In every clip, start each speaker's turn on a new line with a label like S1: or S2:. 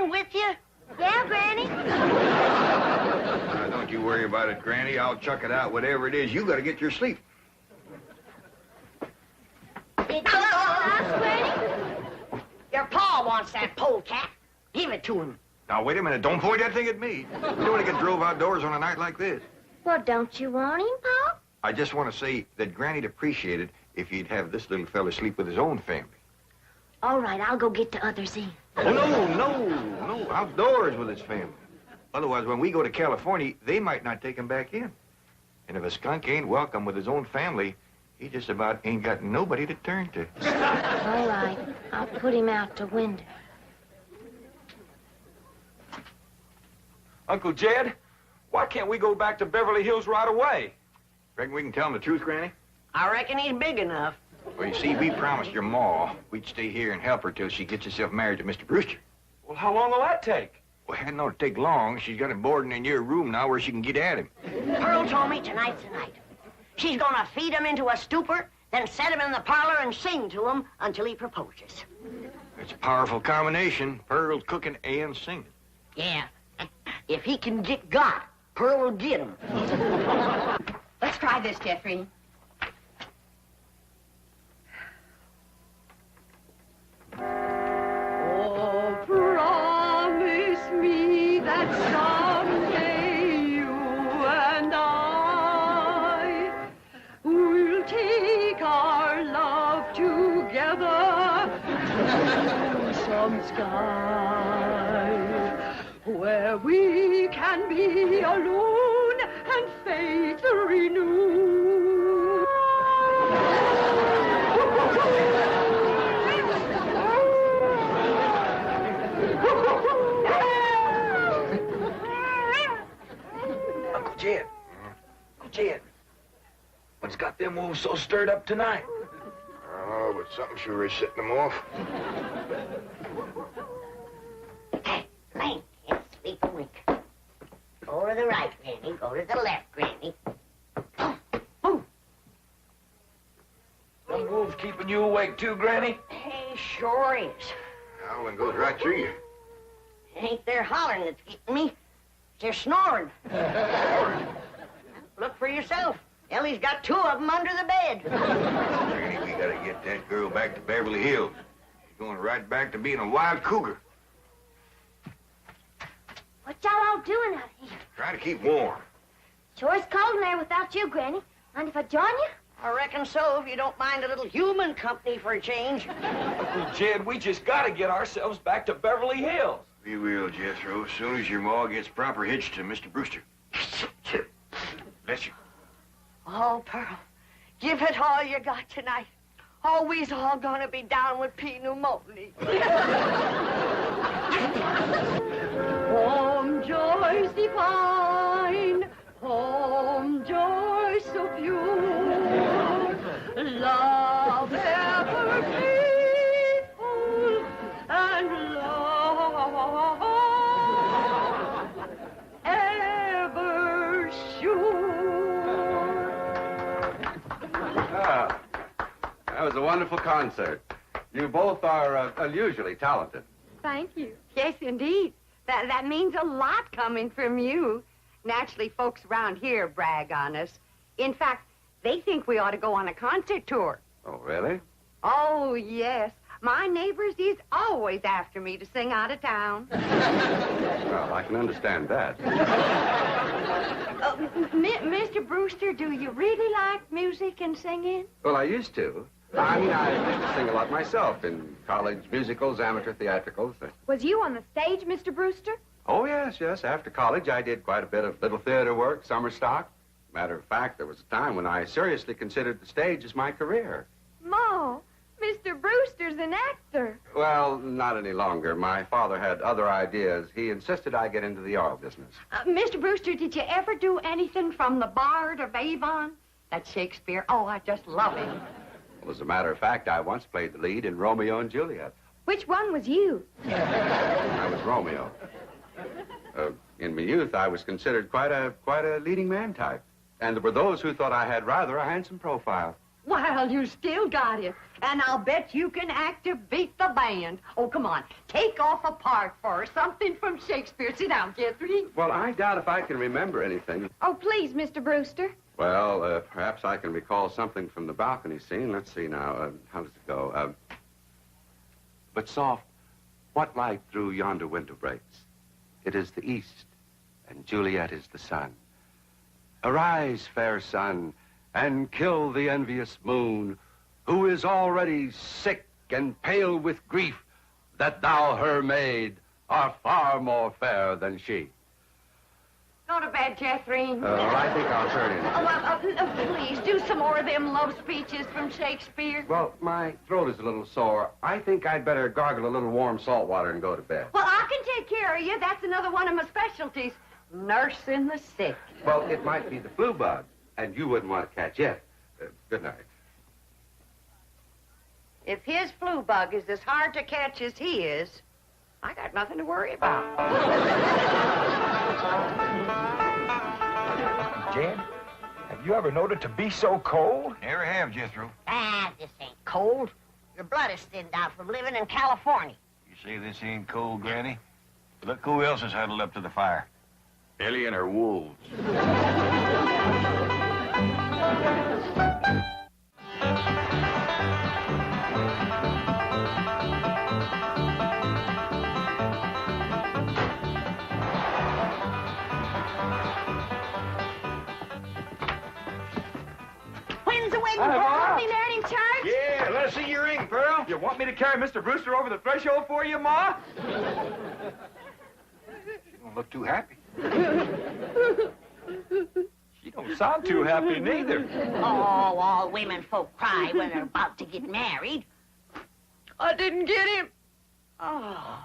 S1: man with you?
S2: Yeah, Granny.
S3: Now, don't you worry about it, Granny. I'll chuck it out, whatever it is. You gotta get your sleep.
S2: It's us, Granny.
S1: Your pa wants that polecat. Give it to him.
S3: Now, wait a minute. Don't point that thing at me. We don't want to get drove outdoors on a night like this.
S2: Well, don't you want him, Pa?
S3: I just want to say that Granny'd appreciate it if he'd have this little fella sleep with his own family.
S2: All right, I'll go get the others in.
S3: Oh, no. Outdoors with his family. Otherwise, when we go to California, they might not take him back in. And if a skunk ain't welcome with his own family, he just about ain't got nobody to turn to.
S2: All right, I'll put him out the window.
S4: Uncle Jed, why can't we go back to Beverly Hills right away?
S3: Reckon we can tell him the truth, Granny?
S1: I reckon he's big enough.
S3: Well, you see, we promised your ma we'd stay here and help her till she gets herself married to Mr. Brewster.
S4: Well, how long will that take?
S3: Well, it hadn't ought to take long. She's got him boarding in your room now where she can get at him.
S1: Pearl told me tonight's the night. She's gonna feed him into a stupor, then set him in the parlor and sing to him until he proposes.
S3: It's a powerful combination. Pearl cooking and singing.
S1: Yeah. If he can get God, Pearl will get him.
S5: Let's try this, Jeffrey.
S6: Oh, promise me that someday you and I will take our love together to some sky where we can be alone and faith renewed.
S4: Uncle Jed. Uncle Jed. What's got them wolves so stirred up tonight?
S3: Oh, but something sure is setting them off.
S1: Hey, Lane, can't sleep a wink. Go to the right, Granny. Go to the left, Granny. Boom.
S4: Them wolves keeping you awake too, Granny?
S1: He sure is.
S3: Howling goes right through you.
S1: It ain't their hollering that's getting me. They're snoring. Look for yourself. Ellie's got two of them under the bed.
S3: Granny, we gotta get that girl back to Beverly Hills. She's going right back to being a wild cougar.
S2: What y'all all doing out here?
S3: Trying to keep warm.
S2: Sure is cold in there without you, Granny. Mind if I join you?
S1: I reckon so, if you don't mind a little human company for a change.
S4: Uncle Jed, we just gotta get ourselves back to Beverly Hills.
S3: We will, Jethro, as soon as your ma gets proper hitched to Mr. Brewster. Bless you.
S1: Oh, Pearl, give it all you got tonight. Oh, we's all gonna be down with pneumonia.
S6: Home joys divine, home joys so pure, love ever faithful, and love ever sure.
S7: Ah, that was a wonderful concert. You both are unusually talented.
S5: Thank you. Yes, indeed. That means a lot coming from you. Naturally, folks around here brag on us. In fact, they think we ought to go on a concert tour.
S7: Oh, really?
S5: Oh, yes. My neighbors is always after me to sing out of town.
S7: Well, I can understand that.
S5: Mr. Brewster, do you really like music and singing?
S7: Well, I used to. I mean, I used to sing a lot myself in college musicals, amateur theatricals.
S5: Was you on the stage, Mr. Brewster?
S7: Oh, yes. After college, I did quite a bit of little theater work, summer stock. Matter of fact, there was a time when I seriously considered the stage as my career.
S5: Ma, Mr. Brewster's an actor.
S7: Well, not any longer. My father had other ideas. He insisted I get into the oil business.
S5: Mr. Brewster, did you ever do anything from The Bard of Avon? That's Shakespeare. Oh, I just love him.
S7: Well, as a matter of fact, I once played the lead in Romeo and Juliet.
S5: Which one was you?
S7: I was Romeo. In my youth, I was considered quite a leading man type. And there were those who thought I had rather a handsome profile.
S5: Well, you still got it. And I'll bet you can act to beat the band. Oh, come on. Take off a part for her. Something from Shakespeare. Sit down, Jeffrey.
S7: Well, I doubt if I can remember anything.
S2: Oh, please, Mr. Brewster.
S7: Well, perhaps I can recall something from the balcony scene. Let's see now. How does it go? But soft, what light through yonder window breaks? It is the east, and Juliet is the sun. Arise, fair sun, and kill the envious moon, who is already sick and pale with grief that thou, her maid, art far more fair than she.
S5: Go to bed, Jeffrey.
S7: I think I'll turn in.
S5: Please, do some more of them love speeches from Shakespeare.
S7: Well, my throat is a little sore. I think I'd better gargle a little warm salt water and go to bed.
S5: Well, I can take care of you. That's another one of my specialties. Nursing the sick.
S7: Well, it might be the flu bug, and you wouldn't want to catch it. Good night.
S5: If his flu bug is as hard to catch as he is, I got nothing to worry about.
S4: Jed, have you ever known it to be so cold?
S3: Never have, Jethro.
S1: This ain't cold. Your blood is thinned out from living in California.
S3: You say this ain't cold, Granny? Look who else is huddled up to the fire. Ellie and her wolves.
S1: When's the wedding?
S2: I'll be married in church.
S3: Yeah, let us see your ring, Pearl.
S4: You want me to carry Mr. Brewster over the threshold for you, Ma?
S3: You don't look too happy.
S4: She don't sound too happy, neither.
S1: Oh, all women folk cry when they're about to get married.
S6: I didn't get him.
S1: Oh.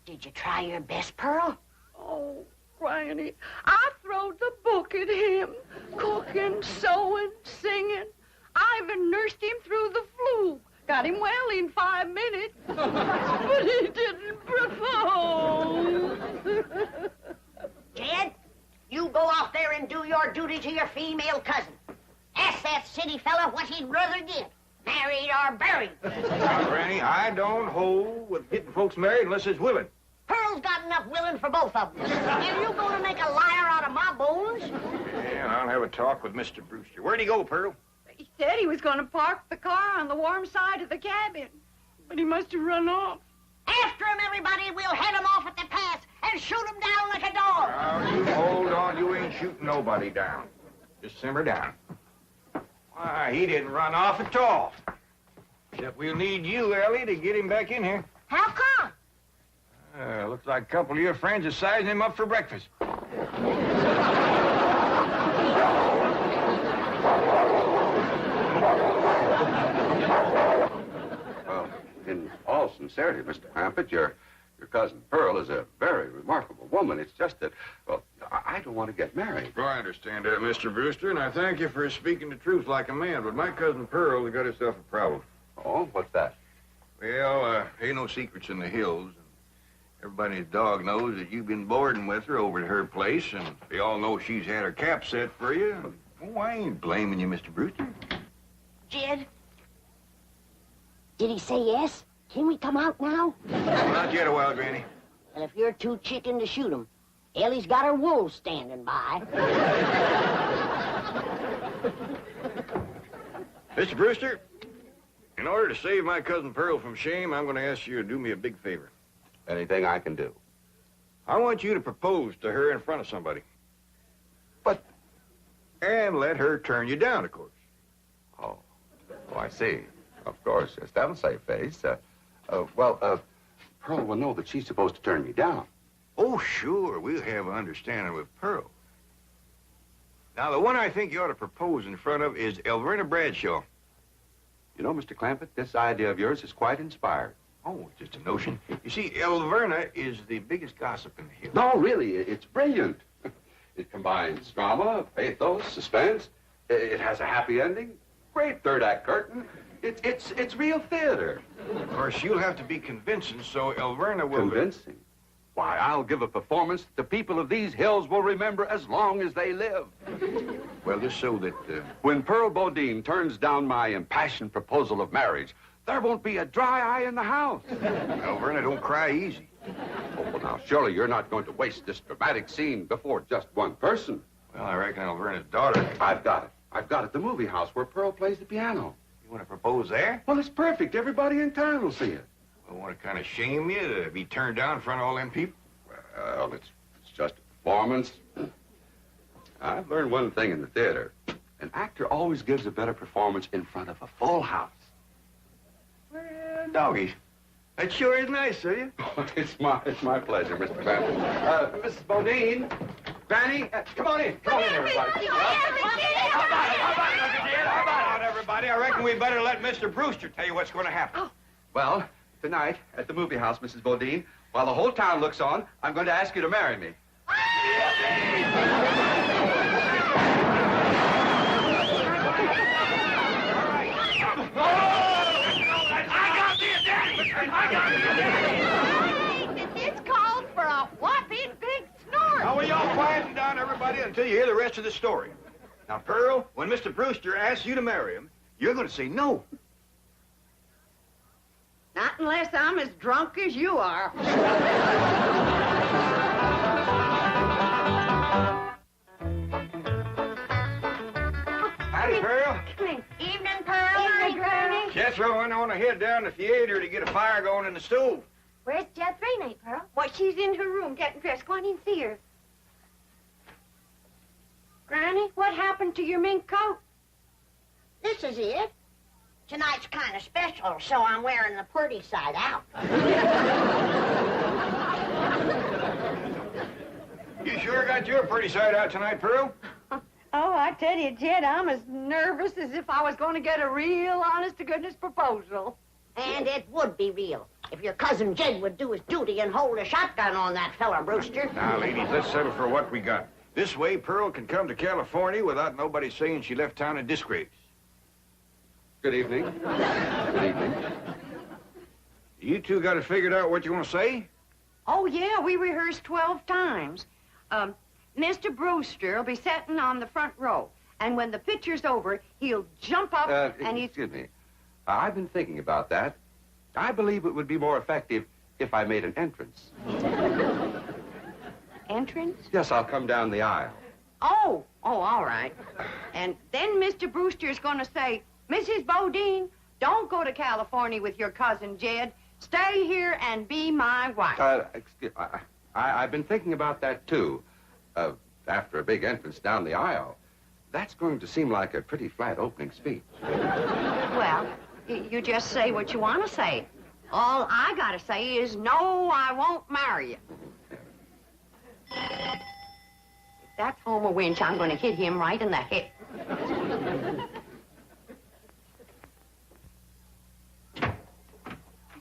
S1: Did you try your best, Pearl?
S6: Oh, Granny, I throwed the book at him. Cooking, sewing, singing. I even nursed him through the flu. Got him well in 5 minutes. But he didn't propose.
S1: Jed, you go out there and do your duty to your female cousin. Ask that city fella what he'd rather get, married or buried.
S3: Now, Granny, I don't hold with getting folks married unless it's willing.
S1: Pearl's got enough willing for both of them. And you going to make a liar out of my bones?
S3: Yeah, and I'll have a talk with Mr. Brewster. Where'd he go, Pearl?
S6: He said he was going to park the car on the warm side of the cabin. But he must have run off.
S1: After him, everybody. We'll head him off at the pass and shoot him down like a dog.
S3: Now, you hold on. You ain't shooting nobody down. Just simmer down. Why, he didn't run off at all. Except we'll need you, Ellie, to get him back in here.
S1: How come?
S3: Looks like a couple of your friends are sizing him up for breakfast.
S7: Well, in all sincerity, Mr. Clampett, your cousin Pearl is a very remarkable woman. It's just that, well, I don't want to get married.
S3: Well, I understand that, Mr. Brewster, and I thank you for speaking the truth like a man. But my cousin Pearl has got herself a problem.
S7: Oh, what's that?
S3: Well, ain't no secrets in the hills. Everybody's dog knows that you've been boarding with her over at her place, and they all know she's had her cap set for you. Oh, I ain't blaming you, Mr. Brewster.
S1: Jed? Did he say yes? Can we come out now?
S3: Not yet a while, Granny.
S1: Well, if you're too chicken to shoot him, Ellie's got her wolves standing by.
S3: Mr. Brewster, in order to save my cousin Pearl from shame, I'm going to ask you to do me a big favor.
S7: Anything I can do.
S3: I want you to propose to her in front of somebody.
S7: But...
S3: And let her turn you down, of course.
S7: Oh, I see. Of course, yes, that'll save face. Pearl will know that she's supposed to turn me down.
S3: Oh, sure, we'll have an understanding with Pearl. Now, the one I think you ought to propose in front of is Elverna Bradshaw.
S7: You know, Mr. Clampett, this idea of yours is quite inspired.
S3: Oh, it's just a notion. You see, Elverna is the biggest gossip in the hills.
S7: No, really, it's brilliant. It combines drama, pathos, suspense. It has a happy ending. Great third-act curtain. It's real theater.
S3: Of course, you'll have to be convincing, so Elverna will...
S7: Convincing? Why, I'll give a performance that the people of these hills will remember as long as they live.
S3: Well, just so that...
S7: When Pearl Bodine turns down my impassioned proposal of marriage, there won't be a dry eye in the house.
S3: Well, Verna, don't cry easy.
S7: Oh, well, now, surely you're not going to waste this dramatic scene before just one person.
S3: Well, I reckon Verna's daughter...
S7: I've got it. I've got it. The movie house where Pearl plays the piano.
S3: You want to propose there?
S7: Well, it's perfect. Everybody in town will see it.
S3: Well, want to kind of shame you to be turned down in front of all them people?
S7: Well, it's just a performance. I've learned one thing in the theater. An actor always gives a better performance in front of a full house.
S3: Well, doggies, that sure is nice of you.
S7: It's my pleasure, Mr. Granny. Mrs. Bodine, Granny, come on in. Come on in, everybody.
S3: How about it, everybody? I reckon we better let Mr. Brewster tell you what's going to happen.
S5: Oh.
S7: Well, tonight at the movie house, Mrs. Bodine, while the whole town looks on, I'm going to ask you to marry me.
S5: It's called for a whopping big snort.
S3: Now, will y'all quieten down, everybody, until you hear the rest of the story. Now, Pearl, when Mr. Brewster asks you to marry him, you're going to say no.
S5: Not unless I'm as drunk as you are.
S3: Howdy, Pearl.
S2: Evening, Pearl. Evening, Granny.
S3: Jethro went on to head down to the theater to get a fire going in the stove.
S2: Where's Jed 3 night, Pearl?
S5: Well, she's in her room getting dressed. Go on in and see her. Granny, what happened to your mink coat?
S1: This is it. Tonight's kind of special, so I'm wearing the pretty side out.
S3: You sure got your pretty side out tonight, Pearl?
S5: Oh, I tell you, Jed, I'm as nervous as if I was going to get a real honest-to-goodness proposal.
S1: And it would be real if your cousin Jed would do his duty and hold a shotgun on that fella, Brewster.
S3: Now, ladies, let's settle for what we got. This way, Pearl can come to California without nobody saying she left town in disgrace.
S7: Good evening. Good evening.
S3: You two got it figured out what you want to say?
S5: Oh, yeah, we rehearsed 12 times. Mr. Brewster will be sitting on the front row, and when the picture's over, he'll jump up and he's...
S7: Excuse me. I've been thinking about that. I believe it would be more effective if I made an entrance.
S5: Entrance?
S7: Yes, I'll come down the aisle.
S5: Oh, all right. And then Mr. Brewster's going to say, Mrs. Bodine, don't go to California with your cousin Jed. Stay here and be my wife.
S7: I've been thinking about that, too. After a big entrance down the aisle, that's going to seem like a pretty flat opening speech.
S5: Well, you just say what you want to say. All I got to say is, no, I won't marry you. If that's Homer Winch, I'm going to hit him right in the head.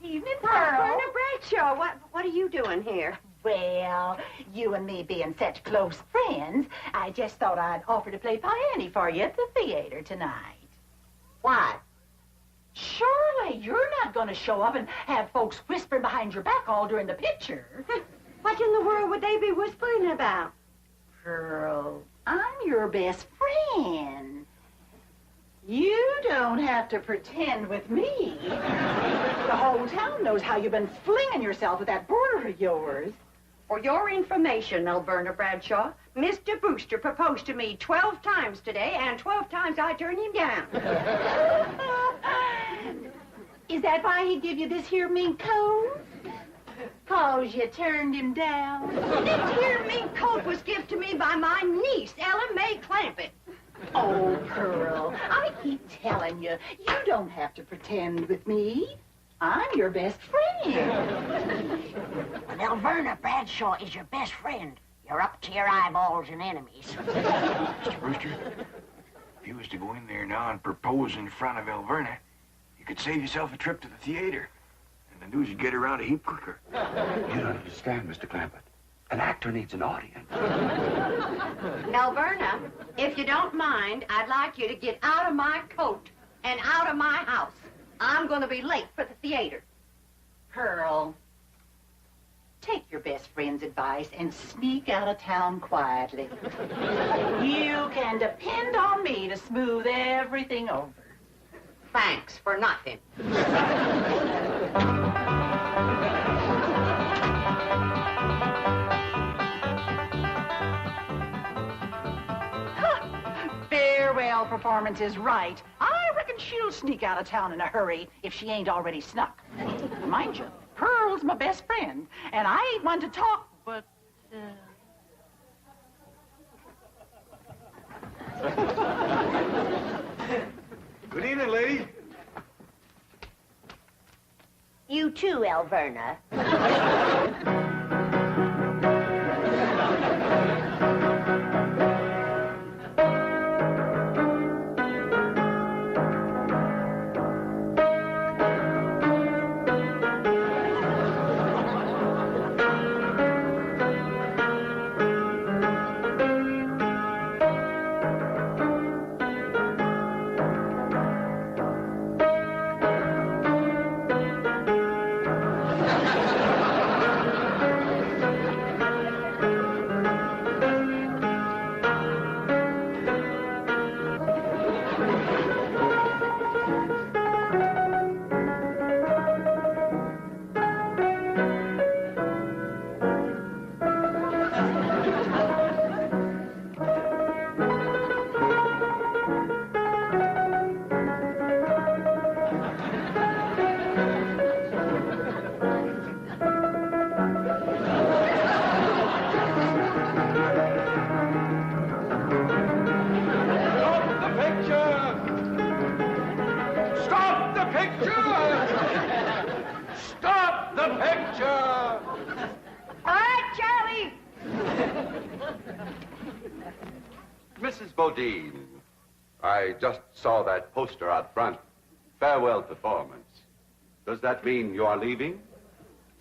S6: Evening, Pearl.
S5: Berna Bradshaw, what are you doing here?
S6: Well, you and me being such close friends, I just thought I'd offer to play Piany for you at the theater tonight.
S1: Why?
S6: Surely you're not going to show up and have folks whispering behind your back all during the picture.
S5: What in the world would they be whispering about?
S6: Pearl, I'm your best friend. You don't have to pretend with me. The whole town knows how you've been flinging yourself with that boarder of yours.
S5: For your information, Berna Bradshaw, Mr. Brewster proposed to me 12 times today, and 12 times I turned him down.
S6: Is that why he give you this here mink coat? 'Cause you turned him down?
S5: This here mink coat was given to me by my niece, Ellen Mae Clampett.
S6: Oh, Pearl, I keep telling you, you don't have to pretend with me. I'm your best friend.
S1: Well, Verna Bradshaw is your best friend. You're up to your eyeballs in enemies.
S3: Mr. Brewster, if you was to go in there now and propose in front of Verna, you could save yourself a trip to the theater. And the news would get around a heap quicker.
S7: You don't understand, Mr. Clampett. An actor needs an audience.
S5: Verna, if you don't mind, I'd like you to get out of my coat and out of my house. I'm going to be late for the theater.
S6: Pearl, take your
S8: your best friend's advice and sneak out of town quietly. You can depend on me to smooth everything over.
S5: Thanks for nothing.
S8: Farewell performance is right. I reckon she'll sneak out of town in a hurry if she ain't already snuck. Mind you, Pearl's my best friend, and I ain't one to talk, but...
S3: Good evening, lady.
S1: You too, Alverna.
S7: Mrs. Bodine, I just saw that poster out front. Farewell performance. Does that mean you are leaving?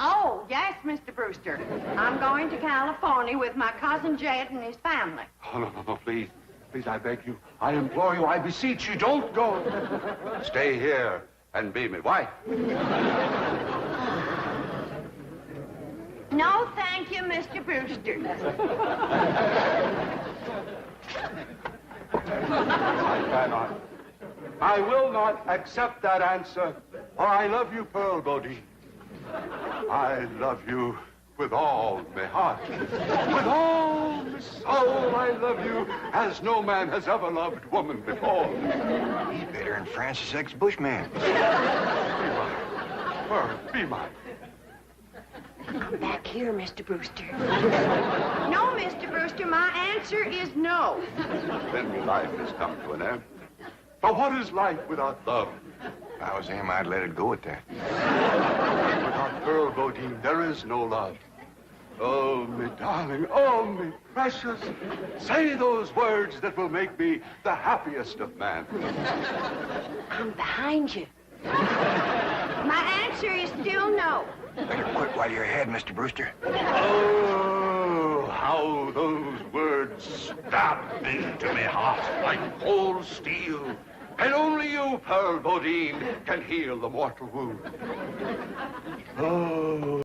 S5: Oh, yes, Mr. Brewster. I'm going to California with my cousin Jed and his family.
S7: Oh, no, please. Please, I beg you. I implore you. I beseech you. Don't go. Stay here and be my wife.
S5: No, thank you, Mr. Brewster.
S7: I cannot. I will not accept that answer, for I love you, Pearl Bodine. I love you with all my heart. With all my soul, I love you as no man has ever loved woman before.
S3: He's better than Francis X. Bushman.
S7: Be mine. Pearl, be mine.
S5: Come back here, Mr. Brewster. No, Mr. Brewster, my answer is no.
S7: Then life has come to an end. For what is life without love?
S3: If I was him, I'd let it go at that.
S7: Without Pearl Bodine, there is no love. Oh, me darling, oh, me precious. Say those words that will make me the happiest of men.
S5: I'm behind you. My answer is still no.
S3: Better quit while you're ahead, Mr. Brewster.
S7: Oh, how those words stabbed into me heart like cold steel. And only you, Pearl Bodine, can heal the mortal wound. Oh.